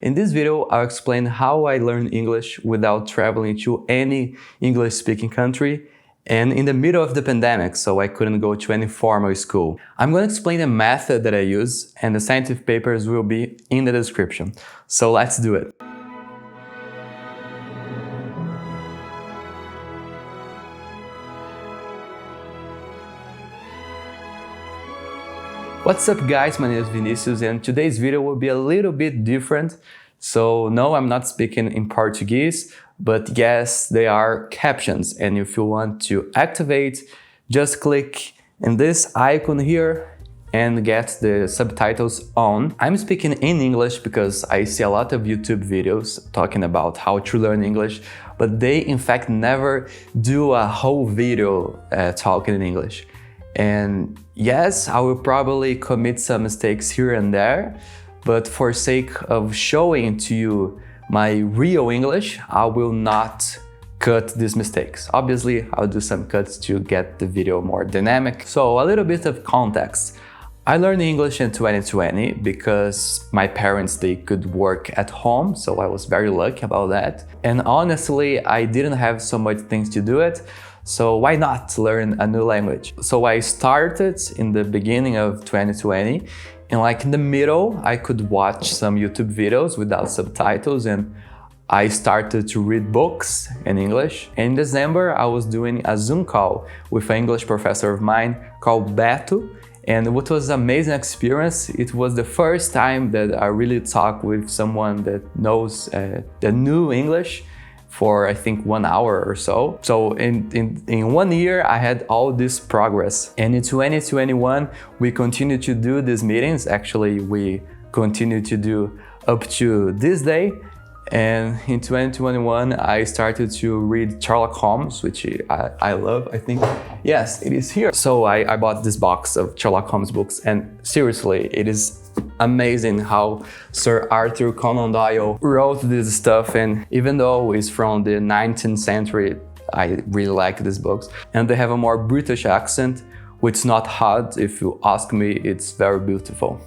In this video, I'll explain how I learned English without traveling to any English-speaking country and in the middle of the pandemic, so I couldn't go to any formal school. I'm going to explain the method that I use, and the scientific papers will be in the description. So let's do it. What's up guys, my name is Vinicius and today's video will be a little bit different. So no, I'm not speaking in Portuguese, but yes, they are captions, and if you want to activate, just click in this icon here and get the subtitles on. I'm speaking in English because I see a lot of YouTube videos talking about how to learn English, but they in fact never do a whole video talking in English. And yes, I will probably commit some mistakes here and there, but for sake of showing to you my real English, I will not cut these mistakes. Obviously, I'll do some cuts to get the video more dynamic. So a little bit of context. I learned English in 2020 because my parents, they could work at home, so I was very lucky about that. And honestly, I didn't have so much things to do it. So why not learn a new language? So I started in the beginning of 2020, and like in the middle, I could watch some YouTube videos without subtitles, and I started to read books in English. In December, I was doing a Zoom call with an English professor of mine called Beto, and what was an amazing experience. It was the first time that I really talked with someone that knows the new English for I think 1 hour or so. So in 1 year, I had all this progress. And in 2021, we continued to do these meetings. Actually, we continue to do up to this day. And in 2021, I started to read Sherlock Holmes, which I love, I think. Yes, it is here. So I bought this box of Sherlock Holmes books, and seriously, it is amazing how Sir Arthur Conan Doyle wrote this stuff. And even though it's from the 19th century, I really like these books. And they have a more British accent, which is not hard. If you ask me, it's very beautiful.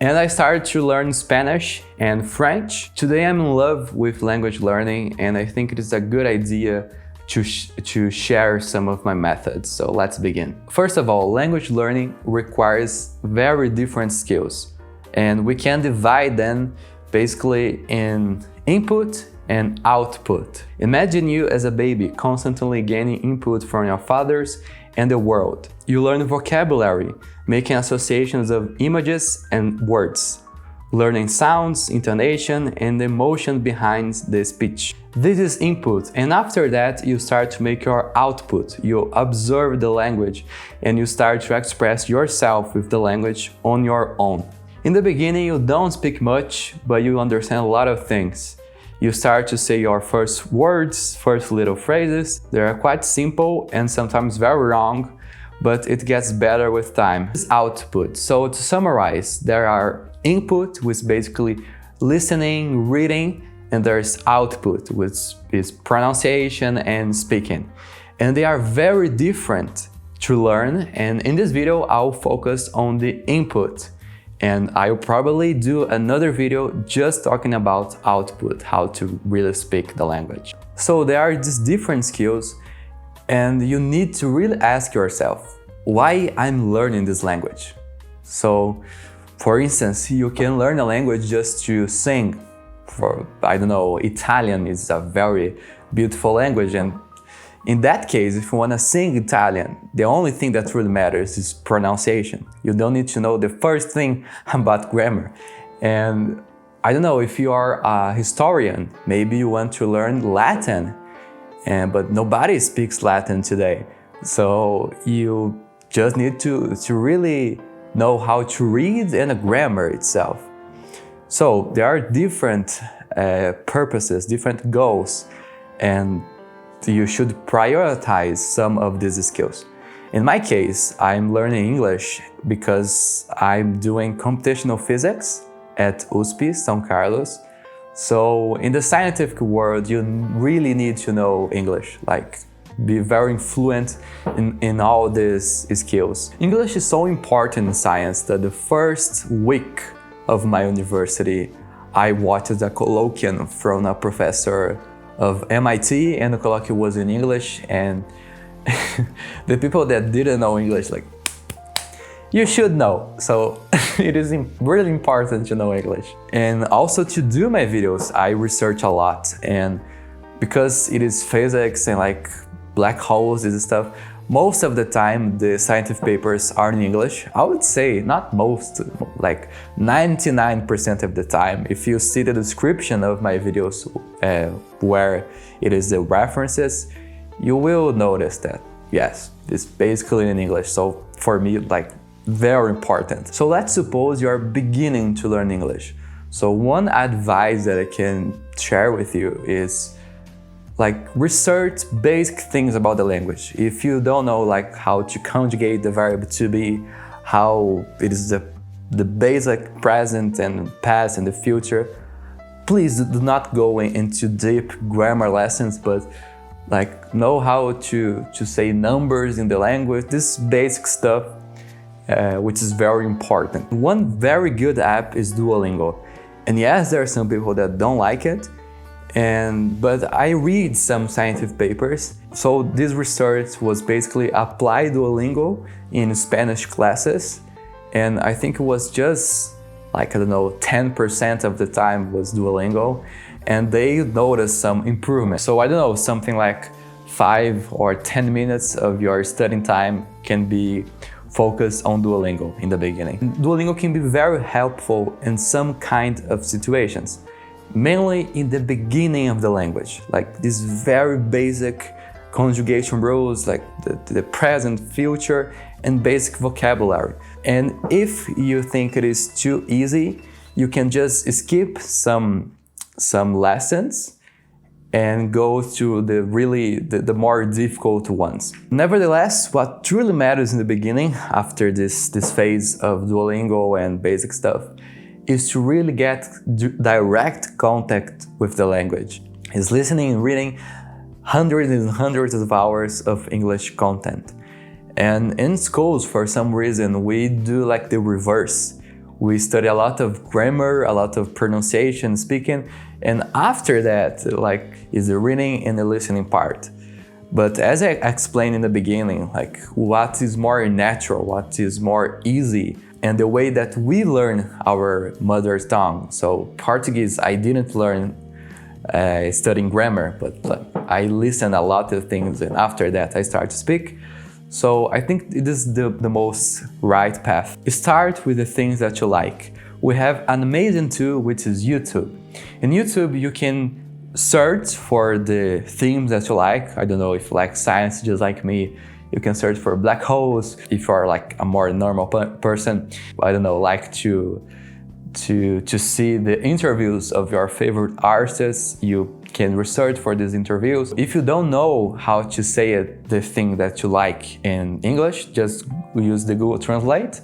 And I started to learn Spanish and French. Today I'm in love with language learning, and I think it is a good idea to share some of my methods. So let's begin. First of all, language learning requires very different skills, and we can divide them basically in input and output. Imagine you as a baby constantly gaining input from your fathers and the world. You learn vocabulary, making associations of images and words, learning sounds, intonation, and the emotion behind the speech. This is input, and after that you start to make your output. You observe the language and you start to express yourself with the language on your own. In the beginning you don't speak much, but you understand a lot of things. You start to say your first words, first little phrases. They are quite simple and sometimes very wrong, but it gets better with time. This is output. So to summarize, there are input, which is basically listening, reading, and there's output, which is pronunciation and speaking. And they are very different to learn, and in this video I'll focus on the input. And I'll probably do another video just talking about output, how to really speak the language. So there are these different skills, and you need to really ask yourself, why I'm learning this language? So, for instance, you can learn a language just to sing. For, I don't know, Italian is a very beautiful language, and in that case, if you want to sing Italian, the only thing that really matters is pronunciation. You don't need to know the first thing about grammar. And I don't know, if you are a historian, maybe you want to learn Latin, but nobody speaks Latin today. So you just need to really know how to read and the grammar itself. So there are different purposes, different goals, and you should prioritize some of these skills. In my case, I'm learning English because I'm doing computational physics at USP, São Carlos. So in the scientific world, you really need to know English, like be very fluent in all these skills. English is so important in science that the first week of my university, I watched a colloquium from a professor of MIT, and the colloquium was in English, and the people that didn't know English, like, you should know. So it is really important to know English. And also to do my videos, I research a lot. And because it is physics and like black holes and stuff, most of the time the scientific papers are in English. I would say not most, like 99% of the time. If you see the description of my videos where it is the references, you will notice that, yes, it's basically in English. So for me, like, very important. So let's suppose you are beginning to learn English. So one advice that I can share with you is like research basic things about the language. If you don't know like how to conjugate the verb to be, how it is the basic present and past and the future, please do not go into deep grammar lessons, but like know how to say numbers in the language, this basic stuff, which is very important. One very good app is Duolingo. And yes, there are some people that don't like it, but I read some scientific papers. So this research was basically apply Duolingo in Spanish classes. And I think it was just like, I don't know, 10% of the time was Duolingo. And they noticed some improvement. So I don't know, something like 5 or 10 minutes of your studying time can be focused on Duolingo in the beginning. Duolingo can be very helpful in some kind of situations, mainly in the beginning of the language, like these very basic conjugation rules, like the present, future, and basic vocabulary. And if you think it is too easy, you can just skip some lessons and go through the more difficult ones. Nevertheless, what truly matters in the beginning, after this phase of Duolingo and basic stuff, is to really get direct contact with the language. Is listening and reading hundreds and hundreds of hours of English content. And in schools, for some reason, we do like the reverse. We study a lot of grammar, a lot of pronunciation, speaking, and after that, like, is the reading and the listening part. But as I explained in the beginning, like, what is more natural, what is more easy, and the way that we learn our mother tongue. So Portuguese, I didn't learn studying grammar, but I listened a lot of things, and after that, I started to speak. So I think it is the most right path. Start with the things that you like. We have an amazing tool, which is YouTube. In YouTube, you can search for the themes that you like. I don't know if you like science just like me. You can search for black holes. If you are like a more normal person, I don't know, like to see the interviews of your favorite artists, you can research for these interviews. If you don't know how to say it, the thing that you like in English, just use the Google Translate.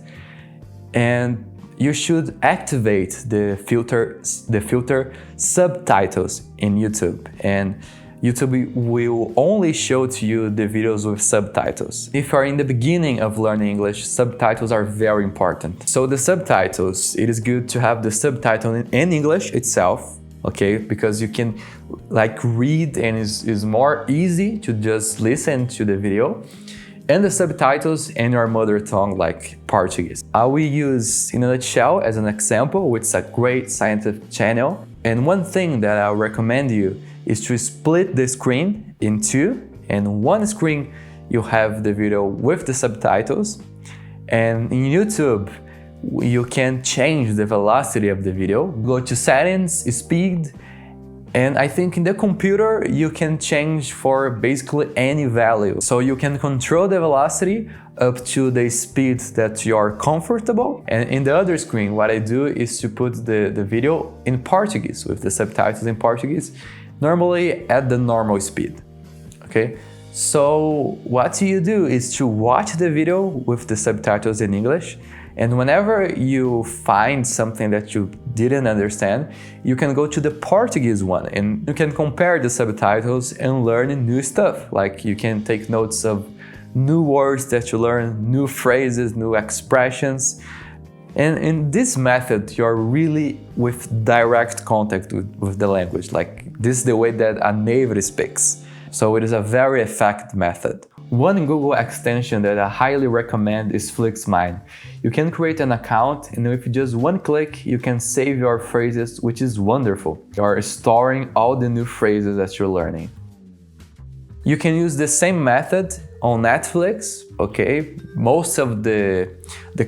And you should activate the filter subtitles in YouTube. And YouTube will only show to you the videos with subtitles. If you are in the beginning of learning English, subtitles are very important. So the subtitles, it is good to have the subtitle in English itself, okay? Because you can like read and it's more easy to just listen to the video. And the subtitles in your mother tongue, like Portuguese. I will use in a nutshell as an example, which is a great scientific channel. And one thing that I recommend you is to split the screen in two. And one screen, you have the video with the subtitles. And in YouTube, you can change the velocity of the video. Go to settings, speed, and I think in the computer, you can change for basically any value. So you can control the velocity up to the speed that you're comfortable. And in the other screen, what I do is to put the video in Portuguese with the subtitles in Portuguese, normally at the normal speed, okay? So what you do is to watch the video with the subtitles in English. And whenever you find something that you didn't understand, you can go to the Portuguese one and you can compare the subtitles and learn new stuff. Like you can take notes of new words that you learn, new phrases, new expressions. And in this method, you're really with direct contact with the language. Like, this is the way that a native speaks. So it is a very effective method. One Google extension that I highly recommend is FluxMine. You can create an account, and with just one click, you can save your phrases, which is wonderful. You're storing all the new phrases that you're learning. You can use the same method on Netflix, okay? Most of the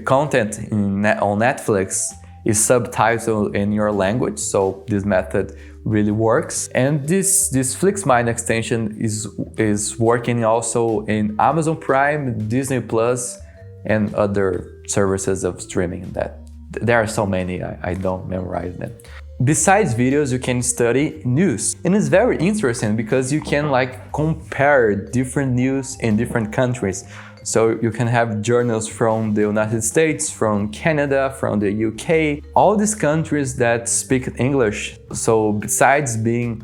content on Netflix is subtitled in your language, so this method really works. And this FluxMine extension is working also in Amazon Prime, Disney Plus, and other services of streaming. That there are so many, I don't memorize them. Besides videos, you can study news. And it's very interesting because you can like compare different news in different countries. So you can have journals from the United States, from Canada, from the UK, all these countries that speak English. So besides being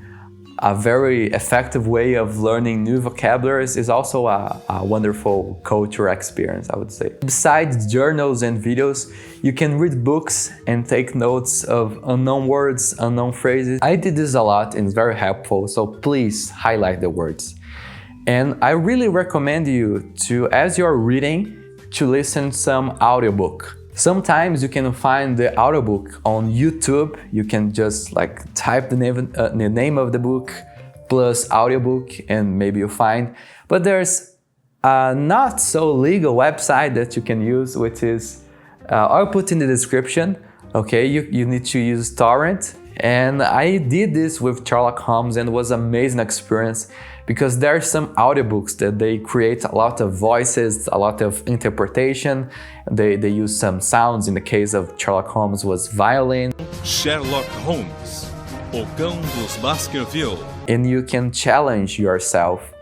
a very effective way of learning new vocabularies, is also a wonderful cultural experience, I would say. Besides journals and videos, you can read books and take notes of unknown words, unknown phrases. I did this a lot and it's very helpful, so please highlight the words. And I really recommend you to, as you're reading, to listen some audiobook. Sometimes you can find the audiobook on YouTube. You can just like type the name of the book plus audiobook and maybe you'll find. But there's a not so legal website that you can use, which is, I'll put in the description. Okay, you need to use torrent. And I did this with Sherlock Holmes and it was an amazing experience because there are some audiobooks that they create a lot of voices, a lot of interpretation. They use some sounds. In the case of Sherlock Holmes was violin. Sherlock Holmes, o cão dos Baskerville. And you can challenge yourself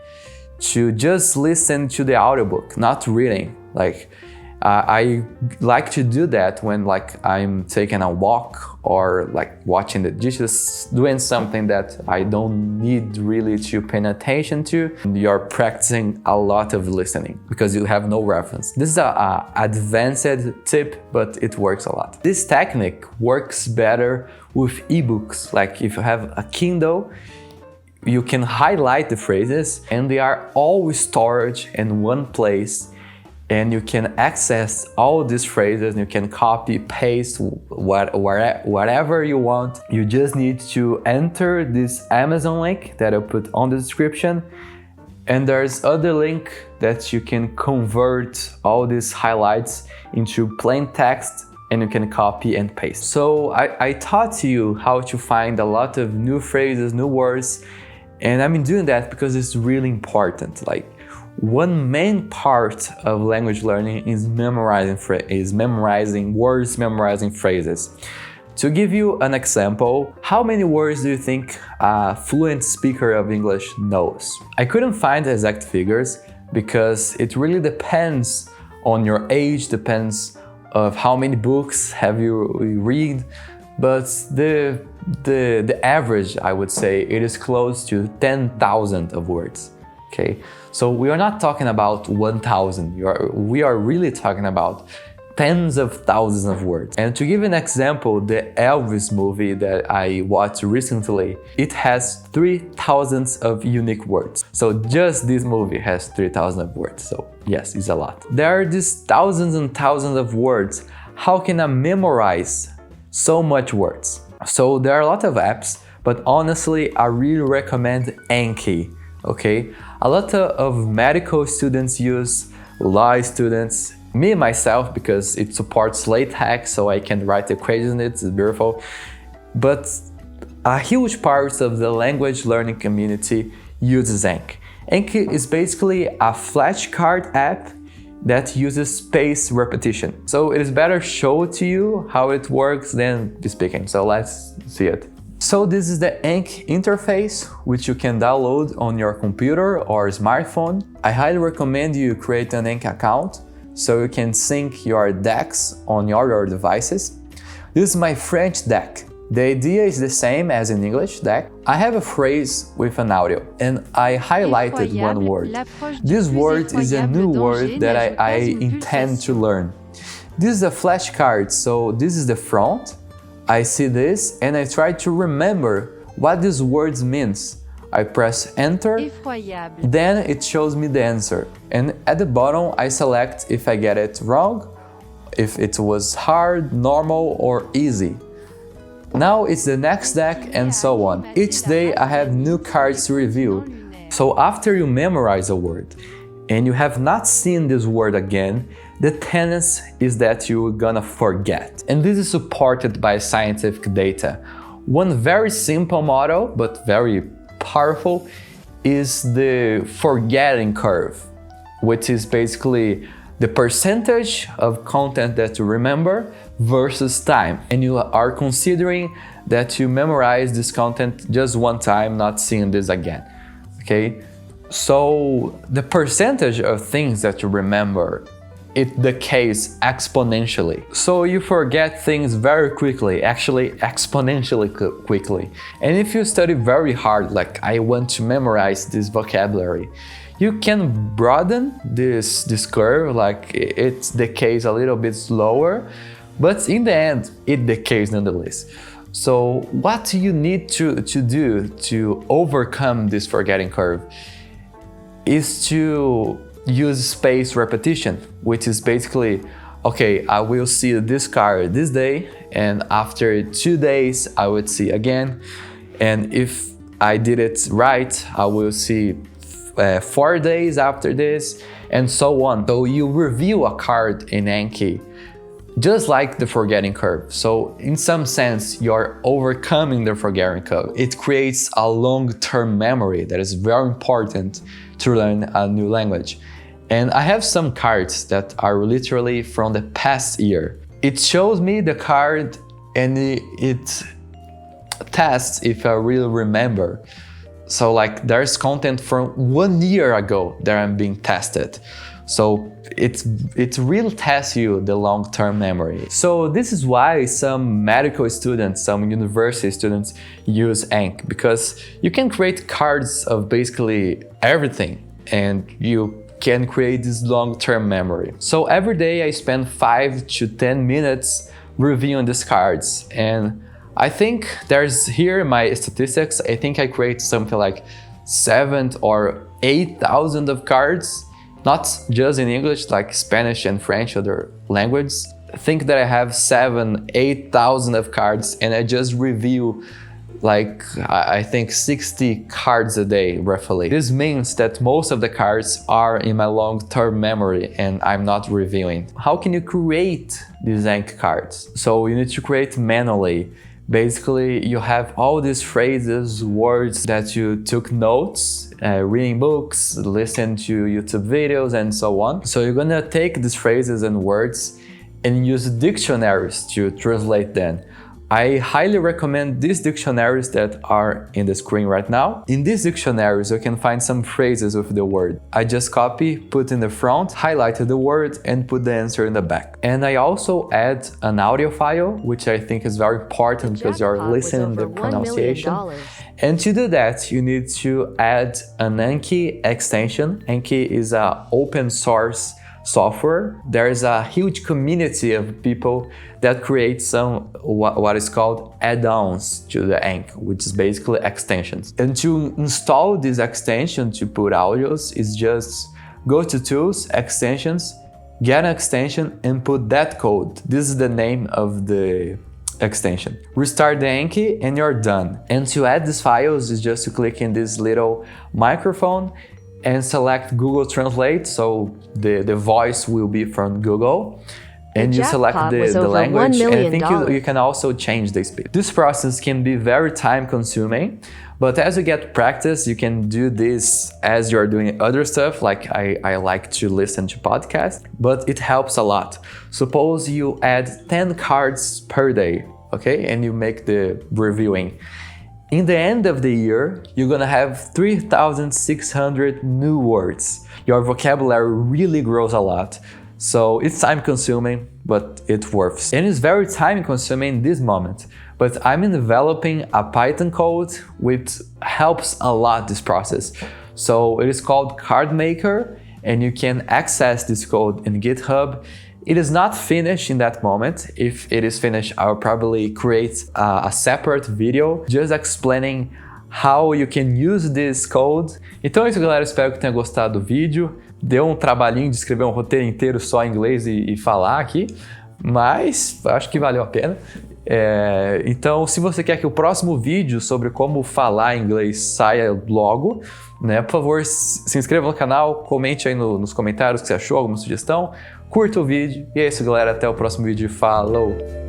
to just listen to the audiobook, not reading. Like, I like to do that when like I'm taking a walk or like watching the dishes, doing something that I don't need really to pay attention to. You're practicing a lot of listening because you have no reference. This is an advanced tip, but it works a lot. This technique works better with ebooks. Like if you have a Kindle, you can highlight the phrases and they are all stored in one place. And you can access all these phrases, you can copy, paste, whatever you want. You just need to enter this Amazon link that I put on the description. And there's other link that you can convert all these highlights into plain text and you can copy and paste. So I taught you how to find a lot of new phrases, new words, and I've been doing that because it's really important. Like, one main part of language learning is memorizing words, memorizing phrases. To give you an example, how many words do you think a fluent speaker of English knows? I couldn't find exact figures because it really depends on your age, depends of how many books have you read, but the average, I would say, it is close to 10,000 of words. Okay, so we are not talking about 1,000. We are really talking about tens of thousands of words. And to give an example, the Elvis movie that I watched recently, it has 3,000 of unique words. So just this movie has 3,000 of words. So yes, it's a lot. There are these thousands and thousands of words. How can I memorize so much words? So there are a lot of apps, but honestly, I really recommend Anki. Okay, a lot of medical students use, law students, me myself, because it supports LaTeX, so I can write equations in it, it's beautiful. But a huge part of the language learning community uses Anki. Anki is basically a flashcard app that uses spaced repetition. So it is better show to you how it works than speaking, so let's see it. So this is the Anki interface, which you can download on your computer or smartphone. I highly recommend you create an Anki account so you can sync your decks on your devices. This is my French deck. The idea is the same as in English deck. I have a phrase with an audio and I highlighted one word. This word is a new word that I intend to learn. This is a flashcard, so this is the front. I see this and I try to remember what these words means. I press enter, Effroyable. then it shows me the answer. And at the bottom, I select if I get it wrong, if it was hard, normal, or easy. Now it's the next deck and so on. Each day I have new cards to review. So after you memorize a word and you have not seen this word again, the tendency is that you're gonna forget. And this is supported by scientific data. One very simple model, but very powerful, is the forgetting curve, which is basically the percentage of content that you remember versus time. And you are considering that you memorize this content just one time, not seeing this again, okay? So the percentage of things that you remember, it decays exponentially. So you forget things very quickly, actually exponentially quickly. And if you study very hard, like I want to memorize this vocabulary, you can broaden this curve, like it decays a little bit slower, but in the end, it decays nonetheless. So what do you need to do to overcome this forgetting curve is to use spaced repetition, which is basically, okay, I will see this card this day, and after 2 days, I would see again. And if I did it right, I will see 4 days after this, and so on. So you review a card in Anki, just like the forgetting curve. So in some sense, you're overcoming the forgetting curve. It creates a long-term memory that is very important to learn a new language. And I have some cards that are literally from the past year. It shows me the card and it tests if I really remember. So like there's content from 1 year ago that I'm being tested. So it really tests you the long-term memory. So this is why some medical students, some university students use Anki, because you can create cards of basically everything and you can create this long-term memory. So every day I spend 5 to 10 minutes reviewing these cards, and I think there's here my statistics. I think I create something like 7,000 or 8,000 of cards, not just in English, like Spanish and French, other languages. I think that I have 7,000, 8,000 of cards, and I just review like I think 60 cards a day roughly. This means that most of the cards are in my long-term memory and I'm not reviewing. How can you create these Anki cards? So you need to create manually. Basically, you have all these phrases, words that you took notes, reading books, listen to YouTube videos, and so on. So you're gonna take these phrases and words and use dictionaries to translate them. I highly recommend these dictionaries that are in the screen right now. In these dictionaries, you can find some phrases with the word. I just copy, put in the front, highlighted the word, and put the answer in the back. And I also add an audio file, which I think is very important because you're listening to the pronunciation. And to do that, you need to add an Anki extension. Anki is an open source software. There is a huge community of people that create some what is called add-ons to the Anki, which is basically extensions. And to install this extension to put audios is just go to Tools, Extensions, get an extension and put that code. This is the name of the extension. Restart the Anki and you're done. And to add these files is just to click in this little microphone and select Google Translate, so the voice will be from Google. And you select the language, and I think you can also change the speed. This process can be very time consuming, but as you get practice, you can do this as you're doing other stuff, like I like to listen to podcasts, but it helps a lot. Suppose you add 10 cards per day, okay, and you make the reviewing. In the end of the year, you're gonna have 3,600 new words. Your vocabulary really grows a lot. So it's time consuming, but it's worth it. And it's very time consuming in this moment. But I'm developing a Python code which helps a lot this process. So it is called CardMaker, and you can access this code in GitHub. it is not finished in that moment. If it is finished, I'll probably create a separate video just explaining how you can use this code. Então é isso, galera. Espero que tenha gostado do vídeo. Deu um trabalhinho de escrever um roteiro inteiro só em inglês e falar aqui, mas acho que valeu a pena. Então, se você quer que o próximo vídeo sobre como falar inglês saia logo, né, por favor, se inscreva no canal, comente aí nos comentários o que você achou, alguma sugestão, curta o vídeo. E é isso, galera. Até o próximo vídeo. Falou!